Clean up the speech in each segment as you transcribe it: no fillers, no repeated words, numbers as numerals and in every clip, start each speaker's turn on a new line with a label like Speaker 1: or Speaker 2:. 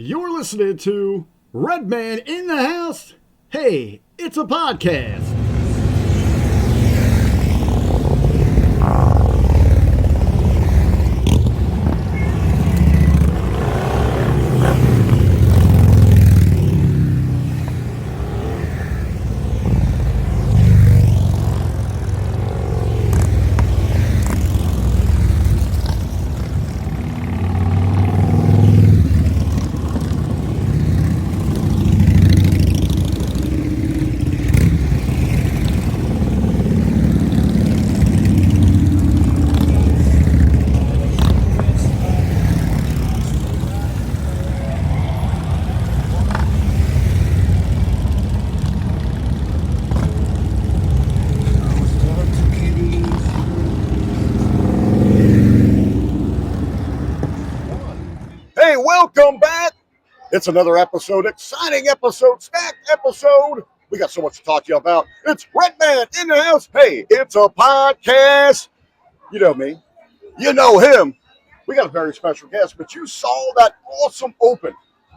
Speaker 1: You're listening to Redman in the House. Hey, it's a podcast. Hey, welcome back. It's another episode, exciting episode, stacked episode. We got so much to talk to you about. It's Redman in the House. Hey, it's a podcast. You know me. You know him. We got a very special guest, but you saw that awesome open,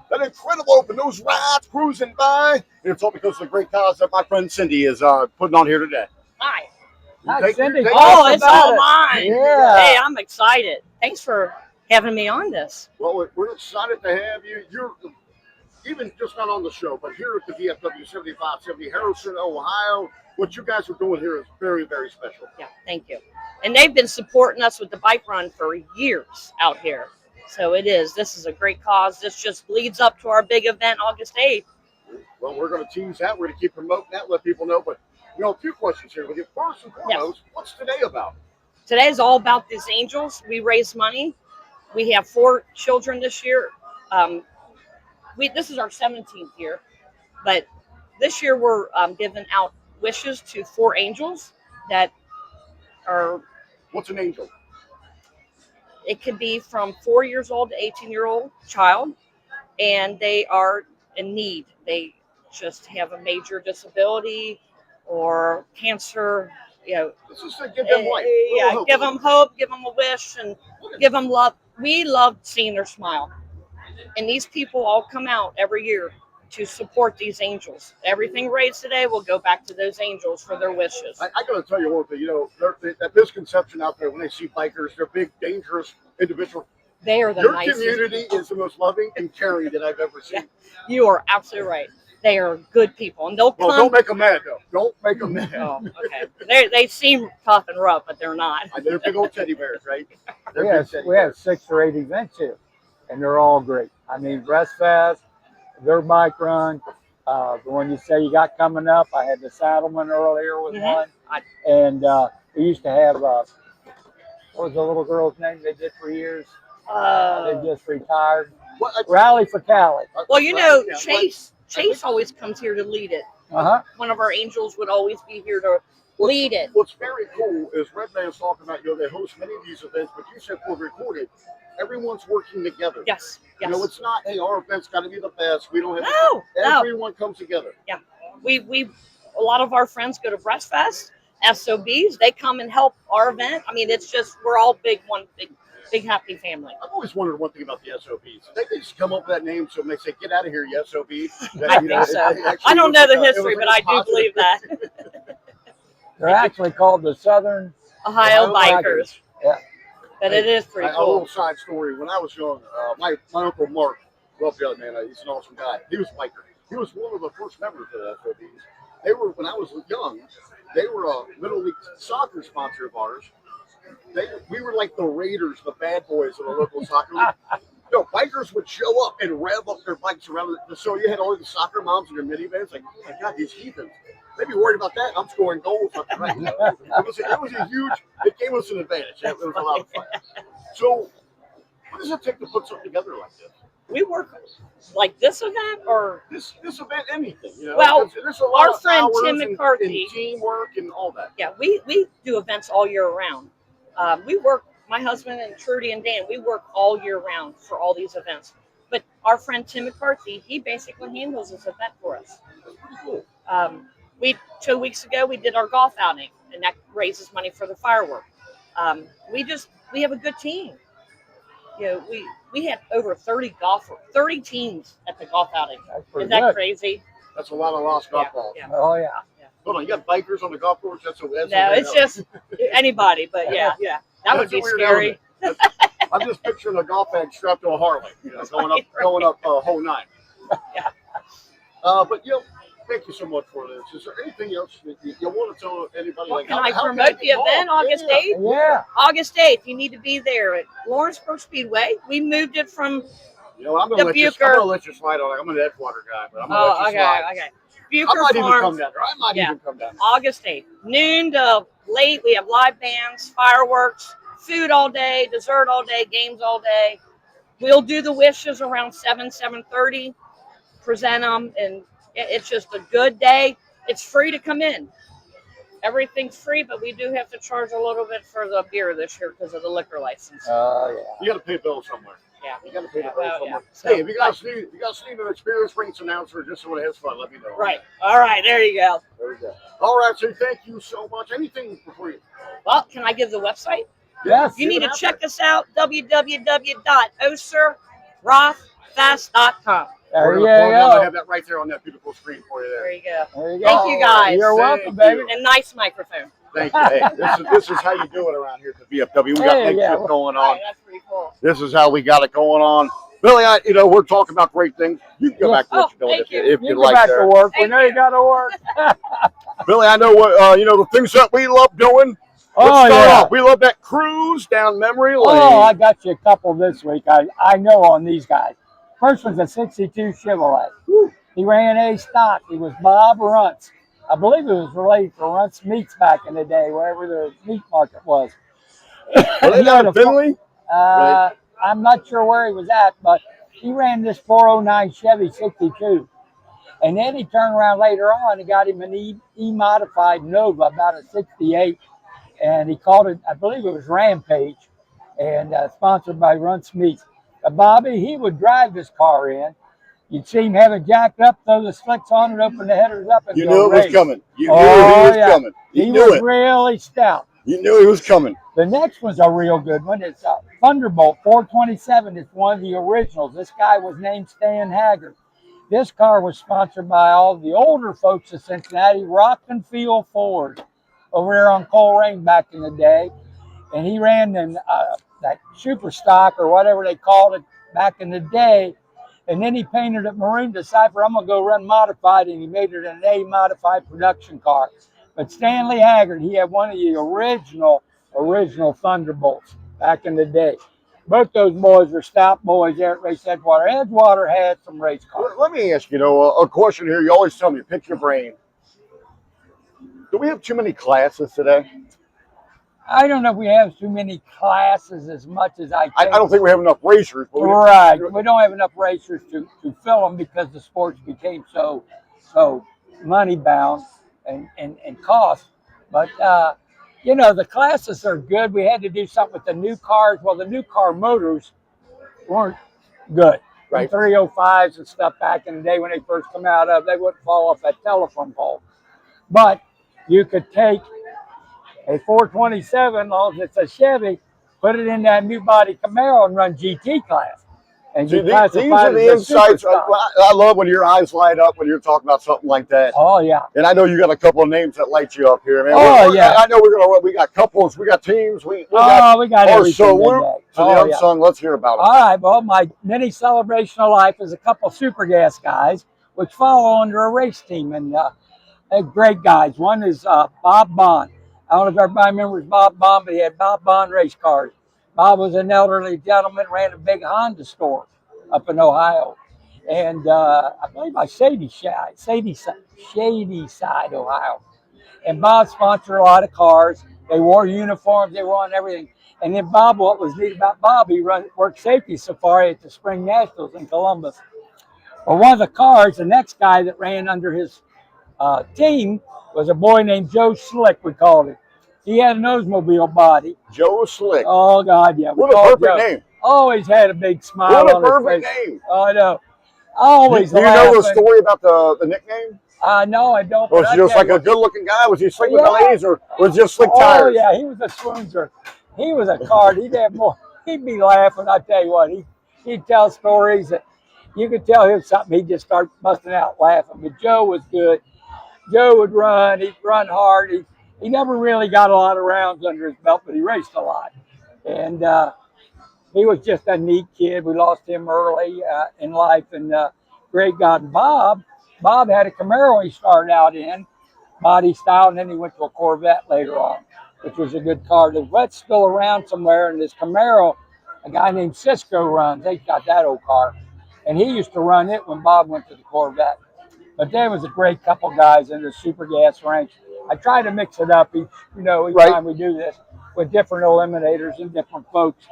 Speaker 1: that incredible open, those rides cruising by. And it's all because of the great cause that my friend Cindy is putting on here today.
Speaker 2: Hi.
Speaker 3: Hi, Cindy.
Speaker 2: Oh, it's all mine.
Speaker 3: Yeah.
Speaker 2: Hey, I'm excited. Thanks for having me on this.
Speaker 1: Well, we're excited to have you. You're even just not on the show, but here at the VFW 7570 Harrison, Ohio. What you guys are doing here is very, very special.
Speaker 2: Yeah, thank you. And they've been supporting us with the bike run for years out here. So this is a great cause. This just leads up to our big event August 8th.
Speaker 1: Well, we're going to tease that. We're going to keep promoting that, let people know. But, a few questions here with you. First and foremost, What's today about?
Speaker 2: Today is all about these angels. We raise money. We have 4 children this year. This is our 17th year. But this year we're giving out wishes to 4 angels that are...
Speaker 1: What's an angel?
Speaker 2: It could be from 4 years old to 18-year-old child, and they are in need. They just have a major disability or cancer.
Speaker 1: This is to give them life.
Speaker 2: Hope. Give them hope, give them a wish, and give them love. We love seeing their smile. And these people all come out every year to support these angels. Everything raised today will go back to those angels for their wishes.
Speaker 1: I got to tell you one thing. That misconception out there when they see bikers, they're big, dangerous individuals.
Speaker 2: They are the
Speaker 1: Your
Speaker 2: nicest.
Speaker 1: community is the most loving and caring that I've ever seen.
Speaker 2: You are absolutely right. They are good people, and they'll come.
Speaker 1: Well, don't make them mad, though. Don't make them mad.
Speaker 2: Oh, okay. They seem tough and rough, but they're not.
Speaker 1: They're big old teddy bears, right?
Speaker 3: We have 6 or 8 events here, and they're all great. I mean, Breast Fest, their bike run, the one you say you got coming up. I had the Saddleman earlier with one, and we used to have what was the little girl's name they did for years? They just retired. Rally for Cali.
Speaker 2: Well, Chase always comes here to lead it. One of our angels would always be here to lead it.
Speaker 1: What's very cool is Redman's talking about, they host many of these events, but you said for recorded, everyone's working together.
Speaker 2: Yes.
Speaker 1: It's not, hey, our event's got to be the best. We don't have everyone comes together.
Speaker 2: Yeah. We a lot of our friends go to Breast Fest, SOBs. They come and help our event. I mean, it's just, we're all big happy family.
Speaker 1: I've always wondered one thing about the SOBs. They just come up with that name so when they say, get out of here, you SOB.
Speaker 2: I think so. I don't know the history, but I do believe that.
Speaker 3: They're actually called the Southern
Speaker 2: Ohio Bikers.
Speaker 3: Yeah.
Speaker 2: But it is pretty
Speaker 1: A
Speaker 2: cool.
Speaker 1: little side story. When I was young, my Uncle Mark, love the other man, he's an awesome guy. He was a biker. He was one of the first members of the SOBs. When I was young, they were a Little League soccer sponsor of ours. We were like the Raiders, the bad boys of the local soccer league. Bikers would show up and rev up their bikes around it. So you had all the soccer moms in their minivans. Like, oh my God, these heathens. They'd be worried about that. I'm scoring goals. Right. It was a huge, it gave us an advantage. It was a lot of fun. So what does it take to put something together like this?
Speaker 2: We work like this event or
Speaker 1: this event, anything.
Speaker 2: Well,
Speaker 1: there's a lot
Speaker 2: our
Speaker 1: of
Speaker 2: friend Tim
Speaker 1: and
Speaker 2: McCarthy,
Speaker 1: teamwork and all that.
Speaker 2: Yeah, we do events all year round. We work, my husband and Trudy and Dan, we work all year round for all these events. But our friend Tim McCarthy, he basically handles this event for us.
Speaker 1: That's pretty cool.
Speaker 2: 2 weeks ago, we did our golf outing, and that raises money for the firework. We have a good team. you know, we had over 30 teams at the golf outing.
Speaker 3: That's pretty
Speaker 2: Is that
Speaker 3: good.
Speaker 2: crazy?
Speaker 1: That's a lot of lost golf balls.
Speaker 2: Yeah.
Speaker 3: Oh yeah.
Speaker 1: Hold on, you got bikers on the golf course? That's
Speaker 2: No, it's just anybody, but yeah. That would be scary.
Speaker 1: I'm just picturing a golf bag strapped to a Harley, you know, going up hole 9.
Speaker 2: Yeah.
Speaker 1: But you know, thank you so much for this. Is there anything else that you want to tell anybody?
Speaker 2: Well,
Speaker 1: like,
Speaker 2: can
Speaker 1: how
Speaker 2: I
Speaker 1: can
Speaker 2: promote the
Speaker 1: get involved?
Speaker 2: event August 8th?
Speaker 3: Yeah.
Speaker 2: August 8th, you need to be there at Lawrenceburg Speed Way. We moved it from
Speaker 1: You know, I'm gonna let you slide on it. I'm an Edgewater guy, but I'm gonna let you slide.
Speaker 2: okay.
Speaker 1: I
Speaker 2: Bucher
Speaker 1: might even
Speaker 2: Farms,
Speaker 1: come down there. I might even come down there.
Speaker 2: August 8th, noon to late. We have live bands, fireworks, food all day, dessert all day, games all day. We'll do the wishes around 7:30, present them, and it's just a good day. It's free to come in. Everything's free, but we do have to charge a little bit for the beer this year because of the liquor license.
Speaker 3: Oh yeah.
Speaker 1: You got to pay a bill somewhere.
Speaker 2: Yeah.
Speaker 1: You got to pay the bill somewhere.
Speaker 2: So,
Speaker 1: Hey, if you guys need an experienced race announcer, just so it has fun, let me know.
Speaker 2: right. All right. There you go.
Speaker 1: There we go. All right, so thank you so much. Anything before you?
Speaker 2: Well, can I give the website?
Speaker 3: Yes.
Speaker 2: You need to check us out, www.oserrothfest.com.
Speaker 3: There you
Speaker 1: I'm gonna
Speaker 3: go.
Speaker 1: have that right there on that beautiful screen for you
Speaker 2: There
Speaker 1: there.
Speaker 2: you go.
Speaker 3: There you go.
Speaker 2: Thank you guys.
Speaker 3: You're welcome, baby.
Speaker 2: And nice microphone.
Speaker 1: Thank you. Hey, this is how you do it around here at the VFW. We got
Speaker 3: Hey,
Speaker 1: big
Speaker 3: yeah.
Speaker 1: shit going
Speaker 2: Right,
Speaker 1: on.
Speaker 2: that's pretty cool.
Speaker 1: This is how we got it going on. Billy, we're talking about great things. You can go back to what you're doing
Speaker 2: thank you.
Speaker 1: if
Speaker 3: You
Speaker 1: you'd
Speaker 3: go
Speaker 1: like
Speaker 3: back
Speaker 1: there.
Speaker 3: to work. We
Speaker 2: Thank
Speaker 3: know you
Speaker 2: you.
Speaker 3: got to work.
Speaker 1: Billy, I know what the things that we love doing. Let's
Speaker 3: Oh,
Speaker 1: start
Speaker 3: yeah.
Speaker 1: off. We love that cruise down memory lane.
Speaker 3: Oh, I got you a couple this week. I know on these guys. First one's a 62 Chevrolet. He ran A stock. He was Bob Runts. I believe it was related to Runts Meats back in the day, wherever the meat market was.
Speaker 1: Were they
Speaker 3: He
Speaker 1: down
Speaker 3: had
Speaker 1: in
Speaker 3: a-
Speaker 1: Finley?
Speaker 3: I'm not sure where he was at, but he ran this 409 Chevy 62. And then he turned around later on and got him an E-modified Nova, about a 68. And he called it, I believe it was Rampage, and sponsored by Runts Meats. Bobby, he would drive this car in. You'd see him have it jacked up, throw the slicks on it, open the headers up, and
Speaker 1: You
Speaker 3: go
Speaker 1: knew it was
Speaker 3: race.
Speaker 1: coming. You
Speaker 3: Oh,
Speaker 1: knew he was
Speaker 3: yeah.
Speaker 1: coming.
Speaker 3: He
Speaker 1: You knew
Speaker 3: was
Speaker 1: it.
Speaker 3: really stout.
Speaker 1: You knew he was coming.
Speaker 3: The next one's a real good one. It's a Thunderbolt 427. It's one of the originals. This guy was named Stan Haggard. This car was sponsored by all the older folks of Cincinnati, Rock and Feel Ford, over there on Coleraine back in the day. And he ran in that super stock or whatever they called it back in the day. And then he painted it maroon to cipher, I'm going to go run modified, and he made it an A-modified production car. But Stanley Haggard, he had one of the original Thunderbolts back in the day. Both those boys were stout boys there at Race Edgewater. Edgewater had some race cars.
Speaker 1: Let me ask you, a question here. You always tell me, pick your brain. Do we have too many classes today?
Speaker 3: I don't know if we have too many classes as much as I think.
Speaker 1: I don't think we have enough racers. But
Speaker 3: Right. We don't have enough racers to fill them because the sports became so money bound and cost. But, the classes are good. We had to do something with the new cars. Well, the new car motors weren't good.
Speaker 1: Right.
Speaker 3: The 305s and stuff back in the day when they first come out of, they wouldn't fall off that telephone pole. But you could take a 427, long as it's a Chevy, put it in that new body Camaro and run GT class. And
Speaker 1: See,
Speaker 3: you
Speaker 1: these
Speaker 3: classify
Speaker 1: are the
Speaker 3: it as a
Speaker 1: insights.
Speaker 3: superstar.
Speaker 1: I love when your eyes light up when you're talking about something like that.
Speaker 3: Oh yeah.
Speaker 1: And I know you got a couple of names that light you up here, man.
Speaker 3: Oh, yeah.
Speaker 1: I know we got couples, we got teams, we
Speaker 3: We got
Speaker 1: our
Speaker 3: everything
Speaker 1: salute
Speaker 3: today.
Speaker 1: to the unsung. Let's hear about
Speaker 3: All
Speaker 1: them.
Speaker 3: right. Well, my mini celebration of life is a couple super gas guys, which follow under a race team, and they're great guys. One is Bob Bond. I don't know if everybody remembers Bob Bond, but he had Bob Bond race cars. Bob was an elderly gentleman, ran a big Honda store up in Ohio, and I believe by Shady Side, Ohio. And Bob sponsored a lot of cars. They wore uniforms, they were on everything. And then Bob, what was neat about Bob, he worked safety safari at the Spring Nationals in Columbus. Well, one of the cars, the next guy that ran under his team was a boy named Joe Slick, we called him. He had an Oldsmobile body.
Speaker 1: Joe Slick.
Speaker 3: Oh, God, yeah.
Speaker 1: What a perfect name.
Speaker 3: Always had a big smile
Speaker 1: What a
Speaker 3: on his
Speaker 1: perfect
Speaker 3: face.
Speaker 1: name.
Speaker 3: Oh, I know. Always
Speaker 1: Do you know the
Speaker 3: laughing.
Speaker 1: story about the nickname?
Speaker 3: No, I don't.
Speaker 1: Was
Speaker 3: but
Speaker 1: he
Speaker 3: I
Speaker 1: just
Speaker 3: tell
Speaker 1: like
Speaker 3: you
Speaker 1: a good-looking guy? Was he slick with
Speaker 3: Yeah.
Speaker 1: the ladies, or was he just slick
Speaker 3: Oh,
Speaker 1: tires?
Speaker 3: yeah, he was a swoonser. He was a card. He'd have more. he'd be laughing. I tell you what, he'd tell stories that you could tell him something. He'd just start busting out laughing. But Joe was good. Joe would run. He'd run hard. He never really got a lot of rounds under his belt, but he raced a lot. And he was just a neat kid. We lost him early in life. And great God, Bob had a Camaro he started out in, body style, and then he went to a Corvette later on, which was a good car. The Vet's still around somewhere, and this Camaro, a guy named Cisco runs. They got that old car. And he used to run it when Bob went to the Corvette. But there was a great couple guys in the super gas ranks. I try to mix it up each time we do this with different eliminators and different folks.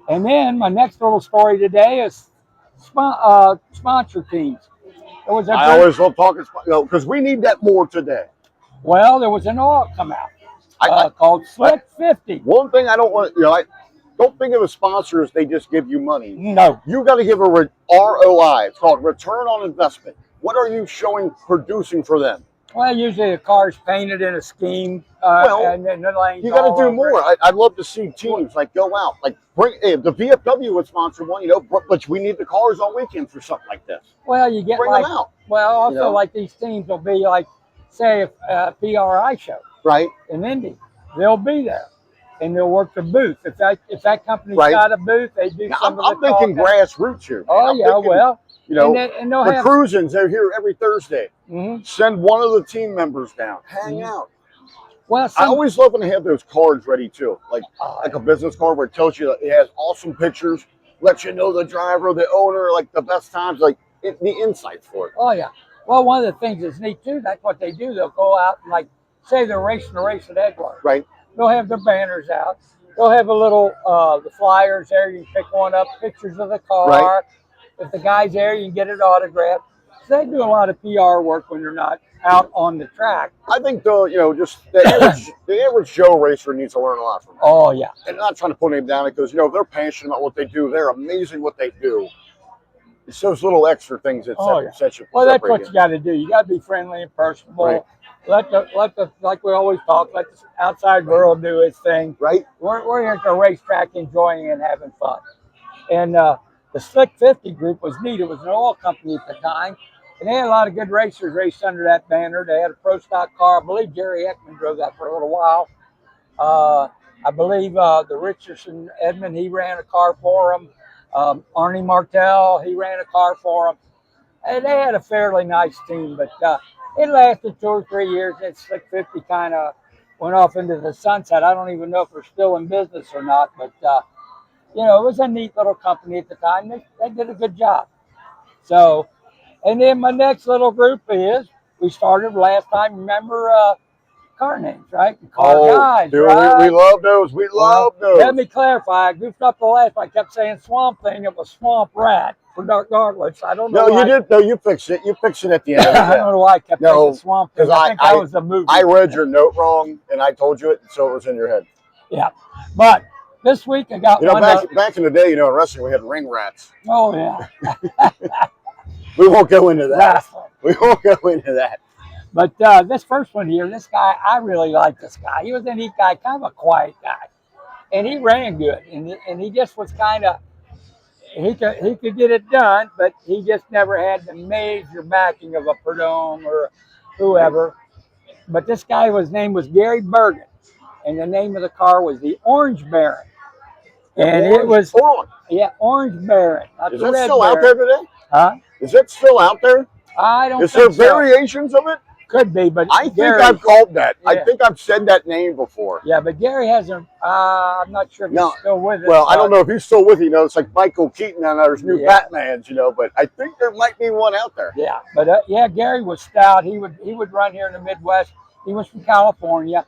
Speaker 3: And then my next little story today is sponsor teams.
Speaker 1: I always love talking, because we need that more today.
Speaker 3: Well, there was an oil come out called Slick 50.
Speaker 1: One thing I don't want, don't think of a sponsor as they just give you money.
Speaker 3: No.
Speaker 1: You got to give a ROI. It's called return on investment. What are you producing for them?
Speaker 3: Well, usually the car's painted in a scheme, and then the lanes.
Speaker 1: You got to do more. I'd love to see teams go out, bring the VFW would sponsor one, but we need the cars on weekend for something like this.
Speaker 3: Well, you get
Speaker 1: bring them out.
Speaker 3: Well, also like these teams will be say a PRI show,
Speaker 1: right?
Speaker 3: In Indy, they'll be there. And they'll work the booth. If that company's got a booth, they do some of the
Speaker 1: I'm thinking grassroots here.
Speaker 3: Oh, yeah, well.
Speaker 1: And the cruisins, they're here every Thursday.
Speaker 3: Mm-hmm.
Speaker 1: Send one of the team members down. Hang out.
Speaker 3: Well,
Speaker 1: I always love when they have those cards ready, too. Like a business card where it tells you that it has awesome pictures, lets you know the driver, the owner, the best times, the insights for it.
Speaker 3: Oh, yeah. Well, one of the things that's neat, too, that's what they do. They'll go out and, say they're racing a race at Edgewater.
Speaker 1: Right.
Speaker 3: They'll have their banners out. They'll have a little, the flyers there. You can pick one up, pictures of the car.
Speaker 1: Right.
Speaker 3: If the guy's there, you can get it autographed. So they do a lot of PR work when they're not out on the track.
Speaker 1: I think, just the average Joe racer needs to learn a lot from them.
Speaker 3: Oh, yeah.
Speaker 1: And I'm not trying to put him down because, if they're passionate about what they do, they're amazing what they do. It's those little extra things that set you.
Speaker 3: Well, that's what you got to do. You got to be friendly and personable.
Speaker 1: Right.
Speaker 3: Let the like we always talk, let the outside world do its thing.
Speaker 1: Right.
Speaker 3: We're here at the racetrack enjoying and having fun. And the Slick 50 group was neat. It was an oil company at the time. And they had a lot of good racers raced under that banner. They had a pro stock car. I believe Jerry Ekman drove that for a little while. I believe the Richardson Edmund, he ran a car for them. Arnie Martell, he ran a car for them. And they had a fairly nice team, but it lasted 2 or 3 years. That Slick 50 kind of went off into the sunset. I don't even know if they're still in business or not, but it was a neat little company at the time. They did a good job. So, and then my next little group is, we started last time, remember, car names, right? Car guys,
Speaker 1: dude,
Speaker 3: right?
Speaker 1: we love those. We love those.
Speaker 3: Let me clarify. I goofed up the last one. I kept saying Swamp Thing. It was Swamp Rat for regardless. I don't know.
Speaker 1: No, you did. No, you fixed it. You fixed it at the end.
Speaker 3: I don't know why I kept saying Swamp Thing. I think that was the movie.
Speaker 1: I read your note wrong, and I told you it, so it was in your head.
Speaker 3: Yeah. But this week I got one.
Speaker 1: Back in the day, in wrestling, we had ring rats.
Speaker 3: Oh, yeah.
Speaker 1: We won't go into that. We won't go into that.
Speaker 3: But this first one here, this guy, I really like this guy. He was a neat guy, kind of a quiet guy. And he ran good. And he just was kind of, he could get it done, but he just never had the major backing of a Prudhomme or whoever. But this guy, his name was Gary Bergen. And the name of the car was the Orange Baron. And it was, Orange Baron.
Speaker 1: Is that still out there today?
Speaker 3: Huh?
Speaker 1: Is it still out there?
Speaker 3: I don't
Speaker 1: think
Speaker 3: so.
Speaker 1: Is there variations of it?
Speaker 3: Could be, but
Speaker 1: I think I've called that. Yeah. I think I've said that name before.
Speaker 3: Yeah, but Gary hasn't. I'm not sure if he's still with us.
Speaker 1: Well, I don't know if he's still with you. It's like Michael Keaton and there's new Batmans, but I think there might be one out there.
Speaker 3: Yeah, but Gary was stout. He would run here in the Midwest. He was from California,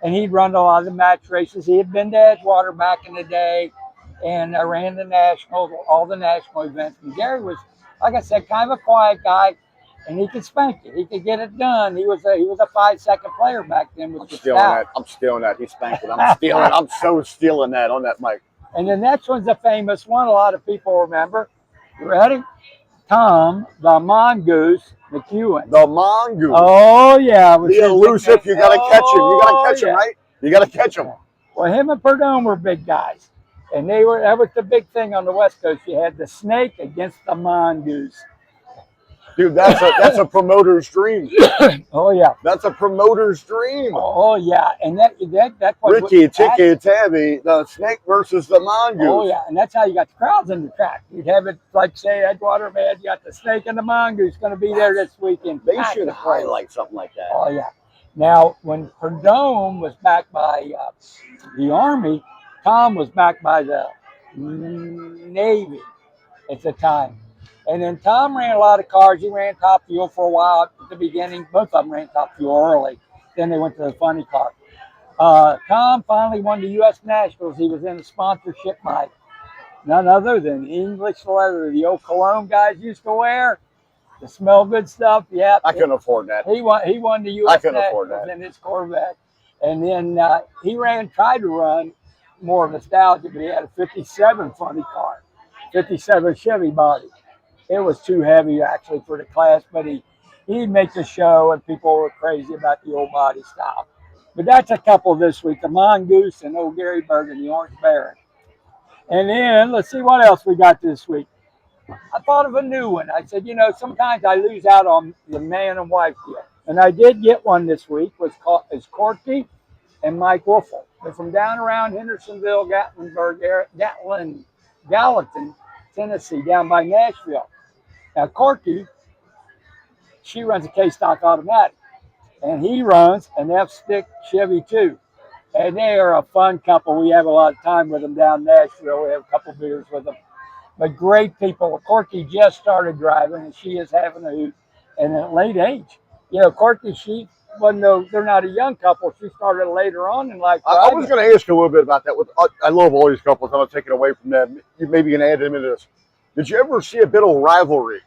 Speaker 3: and he'd run a lot of the match races. He had been to Edgewater back in the day, and ran the nationals, all the national events. And Gary was, like I said, kind of a quiet guy. And he could spank it. He could get it done. He was a 5-second player back then with the stout.
Speaker 1: I'm stealing that. He spanked it. I'm stealing it. I'm so stealing that on that mic.
Speaker 3: And the next one's a famous one. A lot of people remember. You ready? Tom the Mongoose McEwen.
Speaker 1: The Mongoose.
Speaker 3: Oh yeah.
Speaker 1: The elusive. You got to catch him. You got to catch him, right? You got to catch him.
Speaker 3: Well, him and Prudhomme were big guys. And that was the big thing on the West Coast. You had the snake against the mongoose.
Speaker 1: Dude, that's a promoter's dream.
Speaker 3: Oh yeah.
Speaker 1: That's a promoter's dream.
Speaker 3: Oh yeah. And that's what
Speaker 1: Ricky, Ticky, Tabby, the snake versus the mongoose.
Speaker 3: Oh yeah, and that's how you got the crowds in the track. You'd have it like say Edgewater, man, you got the snake and the mongoose going to be there this weekend.
Speaker 1: They should highlight something like that.
Speaker 3: Oh yeah. Now when Perdome was backed by the Army, Tom was backed by the Navy at the time. And then Tom ran a lot of cars. He ran top fuel for a while at the beginning. Both of them ran top fuel early. Then they went to the funny car. Tom finally won the U.S. Nationals. He was in a sponsorship by none other than English leather, the old cologne guys used to wear. The smell good stuff. Yeah,
Speaker 1: I couldn't afford that.
Speaker 3: He won the U.S.
Speaker 1: I couldn't afford
Speaker 3: Nationals
Speaker 1: that.
Speaker 3: in his Corvette. And then he tried to run more nostalgia, but he had a 57 funny car, 57 Chevy body. It was too heavy actually for the class, but he'd make the show and people were crazy about the old body style. But that's a couple this week, the Mongoose and old Gary Bergen, the Orange Baron. And then let's see what else we got this week. I thought of a new one. I said, sometimes I lose out on the man and wife deal. And I did get one this week. It's Corky and Mike Wolfel. They're from down around Hendersonville, Gallatin, Tennessee, down by Nashville. Now, Corky, she runs a K-Stock automatic. And he runs an F-stick Chevy too. And they are a fun couple. We have a lot of time with them down in Nashville. We have a couple beers with them. But great people. Corky just started driving, and she is having a hoot. And at a late age. Corky, they're not a young couple. She started later on in life.
Speaker 1: I was going to ask you a little bit about that. I love all these couples. I'm going to take it away from them. You maybe can add them into this. Did you ever see a bit of rivalry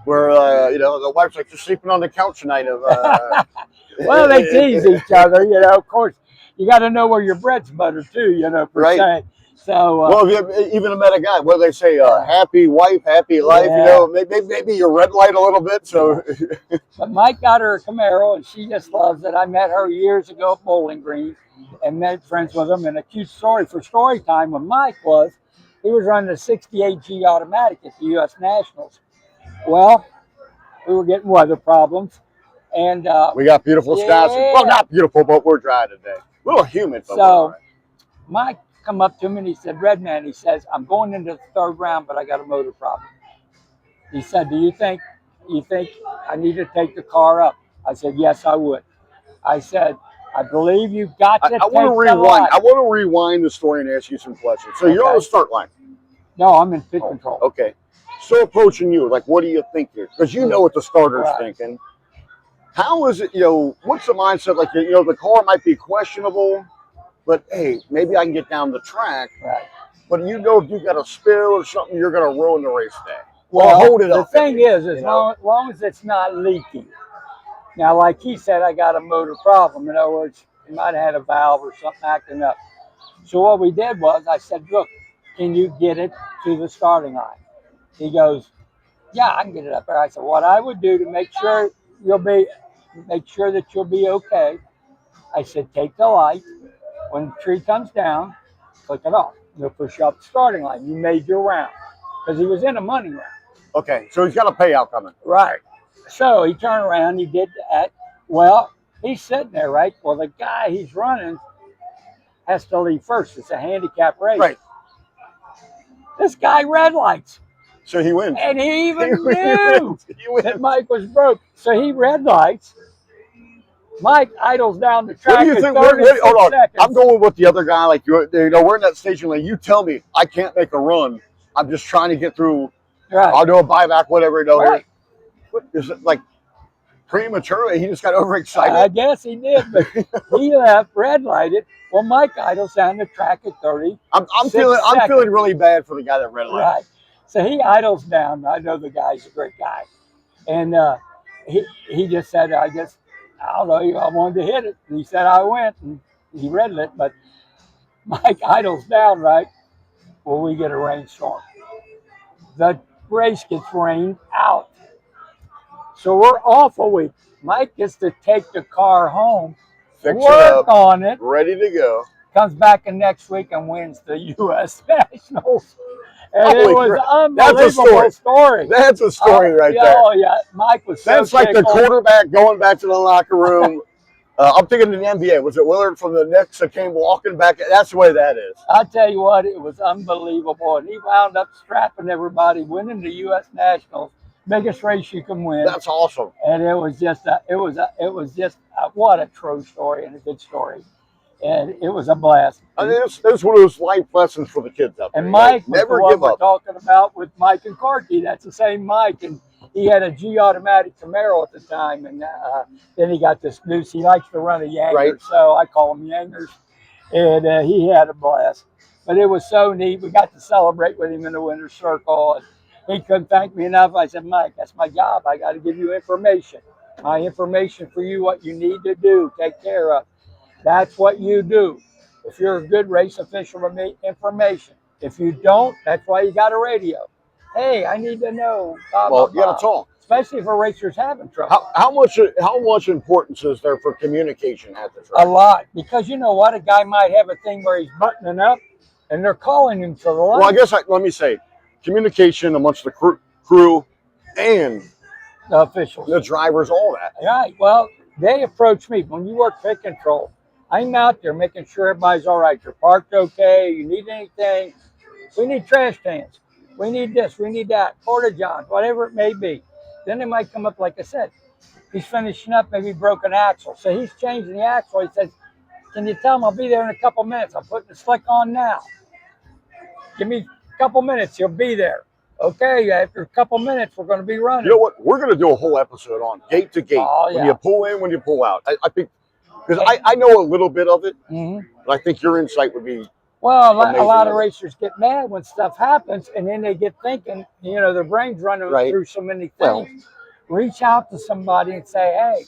Speaker 1: where, the wife's like, just sleeping on the couch tonight?
Speaker 3: Well, they tease each other, Of course, you got to know where your bread's buttered too, per
Speaker 1: right.
Speaker 3: se. So,
Speaker 1: well, if you even met a guy, what do they say? Happy wife, happy life.
Speaker 3: Yeah.
Speaker 1: Maybe you red light a little bit. So,
Speaker 3: but Mike got her a Camaro, and she just loves it. I met her years ago at Bowling Green, and made friends with him. And a cute story for story time with Mike was he was running a 68 G automatic at the U.S. Nationals. Well, we were getting weather problems, and
Speaker 1: we got beautiful skies.
Speaker 3: Yeah.
Speaker 1: Well, not beautiful, but we're dry today. A little humid, but
Speaker 3: so
Speaker 1: right.
Speaker 3: Mike come up to him and he said, Redman, he says, I'm going into the third round, but I got a motor problem. He said, do you think I need to take the car up? I said, yes, I would. I said, I believe you've got to
Speaker 1: I want to rewind. I want to rewind the story and ask you some questions. So you're on the start line.
Speaker 3: No, I'm in pit control.
Speaker 1: Okay. So approaching you, like, what do you think here? Because you know what the starter's thinking. How is it, what's the mindset? Like, the car might be questionable, but hey, maybe I can get down the track.
Speaker 3: Right.
Speaker 1: But if you got a spill or something, you're going to ruin the race day.
Speaker 3: Well,
Speaker 1: hold it up.
Speaker 3: The thing is, as long as it's not leaking. Now, like he said, I got a motor problem. In other words, he might have had a valve or something acting up. So what we did was I said, look, can you get it to the starting line? He goes, yeah, I can get it up there. I said, what I would do to make sure that you'll be okay, I said, take the light. When the tree comes down, click it off. You'll push up the starting line. You made your round. Because he was in a money round.
Speaker 1: Okay, so he's got a payout coming.
Speaker 3: Right. So he turned around, he did that. Well, he's sitting there, right? Well, the guy he's running has to leave first. It's a handicap race.
Speaker 1: Right.
Speaker 3: This guy red lights.
Speaker 1: So he wins.
Speaker 3: And he even knew that Mike was broke. So he red lights. Mike idles down the track.
Speaker 1: What do you think? Hold on. Seconds. I'm going with the other guy. Like, we're in that station lane. You tell me I can't make a run. I'm just trying to get through.
Speaker 3: Right.
Speaker 1: I'll do a buyback, whatever.
Speaker 3: Right.
Speaker 1: What is it like? Premature? He just got overexcited.
Speaker 3: I guess he did, but he left red lighted. Well, Mike idles down the track at 30. I'm
Speaker 1: feeling really bad for the guy that red lighted.
Speaker 3: Right. So he idles down. I know the guy's a great guy, and he just said, I don't know, I wanted to hit it. And he said, I went, and he red lit, but Mike idles down, right? Well, we get a rainstorm. The race gets rained out. So we're off a week. Mike gets to take the car home,
Speaker 1: Fix
Speaker 3: work
Speaker 1: it up,
Speaker 3: on it,
Speaker 1: ready to go.
Speaker 3: comes back in next week and wins the U.S. Nationals. And
Speaker 1: Holy
Speaker 3: it was
Speaker 1: crap.
Speaker 3: an
Speaker 1: That's a
Speaker 3: unbelievable story.
Speaker 1: That's a story right there.
Speaker 3: Oh, yeah. Mike was so
Speaker 1: That's like the
Speaker 3: tickled.
Speaker 1: quarterback going back to the locker room. I'm thinking in the NBA. Was it Willard from the Knicks that came walking back? That's the way that is.
Speaker 3: I tell you what, it was unbelievable. And he wound up strapping everybody, winning the U.S. Nationals, biggest race you can win.
Speaker 1: That's awesome.
Speaker 3: And it was just what a true story and a good story. And it was a blast.
Speaker 1: I mean, it's one of those life lessons for the kids out there.
Speaker 3: And Mike was
Speaker 1: never
Speaker 3: the one
Speaker 1: give
Speaker 3: we're
Speaker 1: up.
Speaker 3: talking about with Mike and Corky. That's the same Mike. And he had a G automatic Camaro at the time. And then he got this Goose. He likes to run a Yanger.
Speaker 1: Right.
Speaker 3: So I call him Yangers. And he had a blast. But it was so neat. We got to celebrate with him in the winner's circle. And he couldn't thank me enough. I said, Mike, that's my job. I got to give you information. My information for you, what you need to do, take care of. That's what you do. If you're a good race official, to me, information. If you don't, that's why you got a radio. Hey, I need to know. Blah,
Speaker 1: Well,
Speaker 3: blah,
Speaker 1: you got
Speaker 3: blah.
Speaker 1: to talk.
Speaker 3: Especially if a racer's having trouble.
Speaker 1: How much importance is there for communication at the track?
Speaker 3: A lot. Because you know what? A guy might have a thing where he's buttoning up and they're calling him to the line.
Speaker 1: Well, I guess let me say, communication amongst the crew and
Speaker 3: the officials.
Speaker 1: the drivers, all that.
Speaker 3: Right. Well, they approach me. When you work pit control, I'm out there making sure everybody's all right. You're parked okay. You need anything. We need trash cans. We need this. We need that. Porta-johns, whatever it may be. Then they might come up, like I said, he's finishing up, maybe broken axle. So he's changing the axle. He says, can you tell him I'll be there in a couple minutes? I'm putting the slick on now. Give me a couple minutes. He'll be there. Okay, after a couple minutes, we're going to be running.
Speaker 1: You know what? We're going to do a whole episode on gate to gate.
Speaker 3: Oh, yeah.
Speaker 1: When you pull in, when you pull out. I think, because I know a little bit of it, but I think your insight would be.
Speaker 3: Well, a lot of
Speaker 1: amazing.
Speaker 3: racers get mad when stuff happens, and then they get thinking, you know, their brain's running through so many things.
Speaker 1: Well,
Speaker 3: reach out to somebody and say, hey,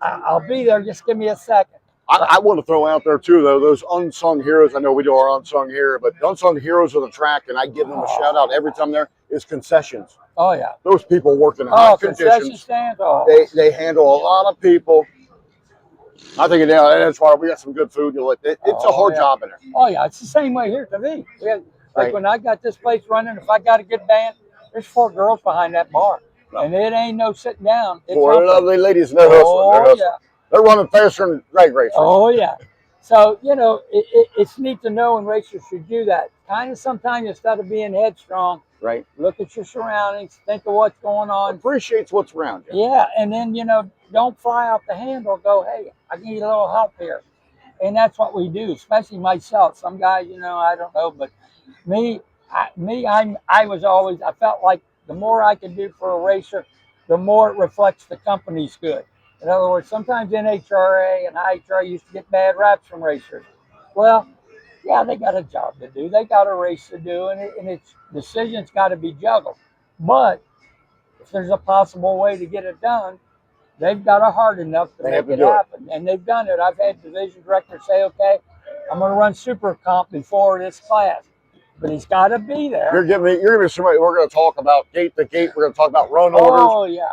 Speaker 3: I'll be there. Just give me a second.
Speaker 1: I want to throw out there, too, though, those unsung heroes. I know we do our unsung here, but the unsung heroes of the track, and I give them a shout out every time there, is concessions.
Speaker 3: Oh, yeah.
Speaker 1: Those people work in hot
Speaker 3: concession
Speaker 1: conditions.
Speaker 3: stands. Oh.
Speaker 1: They handle a lot of people. I think that's why we got some good food. It's a hard job in there.
Speaker 3: Oh, yeah. It's the same way here to me. When I got this place running, if I got a good band, there's 4 girls behind that bar. And it ain't no sitting down. It's
Speaker 1: 4 lovely ladies, and they're hustling.
Speaker 3: Yeah.
Speaker 1: They're running faster than drag racers.
Speaker 3: Oh, yeah. So, you know, it's neat to know, and racers should do that. Kind of sometimes instead of being headstrong,
Speaker 1: right?
Speaker 3: Look at your surroundings, think of what's going on.
Speaker 1: Appreciates what's around you.
Speaker 3: Yeah, and then, you know, don't fly off the handle. Go, hey, I need a little help here. And that's what we do, especially myself. Some guys, you know, I don't know, but I was always, I felt like the more I could do for a racer, the more it reflects the company's good. In other words, sometimes NHRA and IHRA used to get bad raps from racers. Well, yeah, they got a job to do. They got a race to do, and its decisions got to be juggled. But if there's a possible way to get it done, they've got a heart enough to make it happen. And they've done it. I've had division directors say, okay, I'm going to run super comp before this class. But he's got to be there.
Speaker 1: You're giving me somebody. We're going to talk about gate to gate. We're going to talk about run orders.
Speaker 3: Oh, yeah.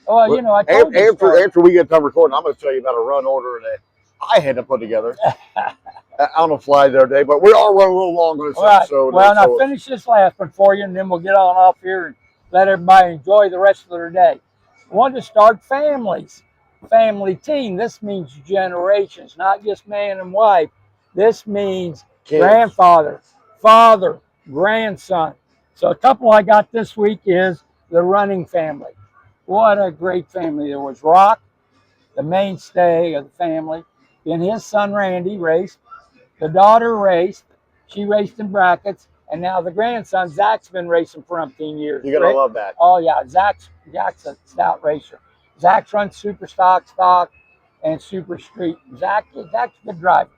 Speaker 3: Well, you know, I told you
Speaker 1: after we get done recording, I'm going to tell you about a run order that I had to put together on the fly the other day. But we are running a little long on this episode.
Speaker 3: Well, now finish this last one for you, and then we'll get on off here and let everybody enjoy the rest of their day. I want to start families. Family team. This means generations, not just man and wife. This means grandfather, father, grandson. So a couple I got this week is the running family. What a great family. There was Rock, the mainstay of the family. Then his son Randy raced. The daughter raced. She raced in brackets. And now the grandson, Zach's been racing for umpteen years.
Speaker 1: You're going to love that.
Speaker 3: Oh, yeah. Zach's a stout racer. Zach runs super stock, and super street. Zach's a good driver.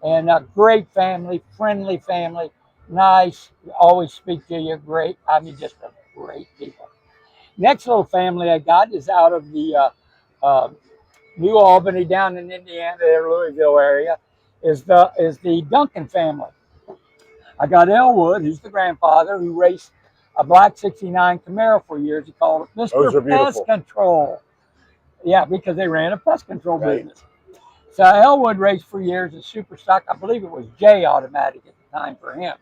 Speaker 3: And a great family, friendly family, nice, always speak to you, great. I mean, just a great people. Next little family I got is out of the New Albany down in Indiana, Louisville area, is the Duncan family. I got Elwood, who's the grandfather, who raced a black 69 Camaro for years. He called it Mr. Pest Control. Yeah, because they ran a pest control business. So Elwood raced for years as super stock. I believe it was J automatic at the time for him.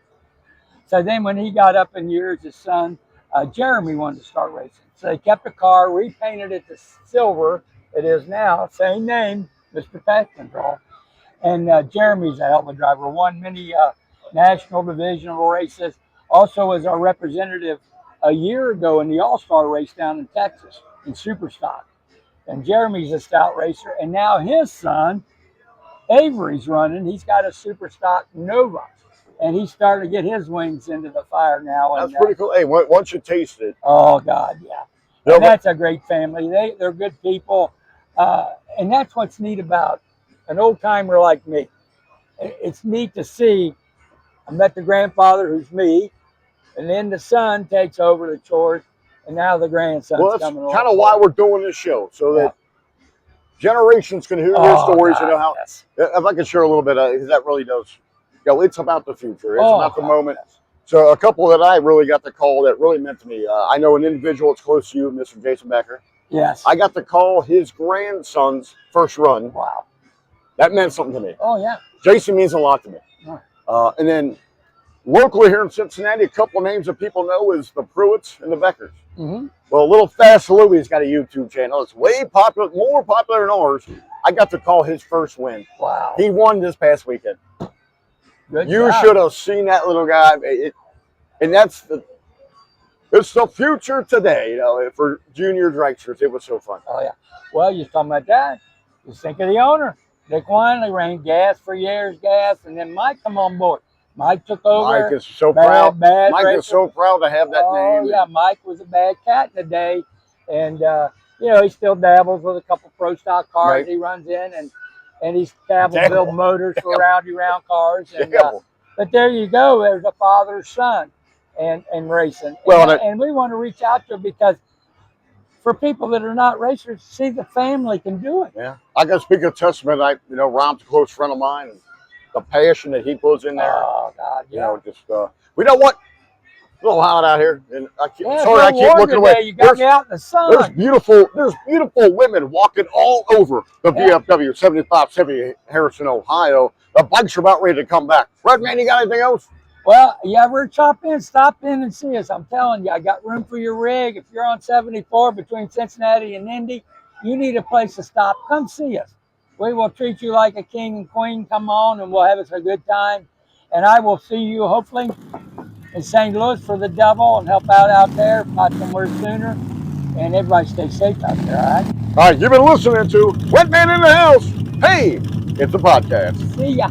Speaker 3: So then when he got up in years, his son, Jeremy, wanted to start racing. So they kept the car, repainted it to silver. It is now, same name, Mr. Pest Control. And Jeremy's a hell of a driver. Won many national divisional races. Also was our representative a year ago in the All-Star race down in Texas in super stock. And Jeremy's a stout racer. And now his son, Avery's running. He's got a super stock Nova. And he's starting to get his wings into the fire now.
Speaker 1: That's
Speaker 3: And,
Speaker 1: pretty cool. Hey, once you taste it.
Speaker 3: Oh, God, yeah. And that's a great family. They're good people. And that's what's neat about an old timer like me. It's neat to see. I met the grandfather, who's me, and then the son takes over the chores, and now the grandson's
Speaker 1: Well, that's
Speaker 3: coming along.
Speaker 1: kind of why we're doing this show, so that generations can hear their stories and know how.
Speaker 3: Yes.
Speaker 1: If I could share a little bit, because that really does. It's about the future. It's about the moment.
Speaker 3: Yes.
Speaker 1: So a couple that I really got the call that really meant to me. I know an individual that's close to you, Mr. Jason Becker.
Speaker 3: Yes.
Speaker 1: I got to call his grandson's first run.
Speaker 3: Wow.
Speaker 1: That meant something to me.
Speaker 3: Oh, yeah.
Speaker 1: Jason means a lot to me.
Speaker 3: Oh.
Speaker 1: And then locally here in Cincinnati, a couple of names that people know is the Pruitts and the Beckers.
Speaker 3: Mm-hmm.
Speaker 1: Well, Little Fast Louie's got a YouTube channel. It's way popular, more popular than ours. I got to call his first win.
Speaker 3: Wow.
Speaker 1: He won this past weekend.
Speaker 3: Good
Speaker 1: You
Speaker 3: job.
Speaker 1: should have seen that little guy. And it's the future today, you know, for junior dragsters. It was so fun.
Speaker 3: Oh, yeah. Well, you're talking about that. Just think of the owner. Dick Winley ran gas for years, and then Mike come on board. Mike took over.
Speaker 1: Mike is so proud.
Speaker 3: Bad
Speaker 1: Mike
Speaker 3: racer.
Speaker 1: is so proud to have that name.
Speaker 3: Oh, yeah. Mike was a bad cat in the day. And, he still dabbles with a couple pro stock cars.
Speaker 1: Right.
Speaker 3: He runs in and he's dabbled build motors for round cars. And, but there you go. There's a father's son and racing.
Speaker 1: Well,
Speaker 3: and we want to reach out to him because for people that are not racers, see the family can do it.
Speaker 1: Yeah. I can speak a testament. Ron's a close friend of mine. And the passion that he puts in there.
Speaker 3: Oh, God, yeah.
Speaker 1: We know what? A little hot out here. And I keep
Speaker 3: Yeah,
Speaker 1: sorry, I keep looking away.
Speaker 3: You got me out in the sun.
Speaker 1: There's beautiful women walking all over the VFW 7570 Harrison, Ohio. The bikes are about ready to come back. Redman, you got anything else?
Speaker 3: Well, you ever stop in and see us. I'm telling you, I got room for your rig. If you're on 74 between Cincinnati and Indy, you need a place to stop. Come see us. We will treat you like a king and queen. Come on, and we'll have us a good time. And I will see you hopefully in St. Louis for the double and help out there, if not somewhere sooner. And everybody stay safe out there, all right?
Speaker 1: All right, you've been listening to Redman in the House. Hey, it's a podcast.
Speaker 3: See ya.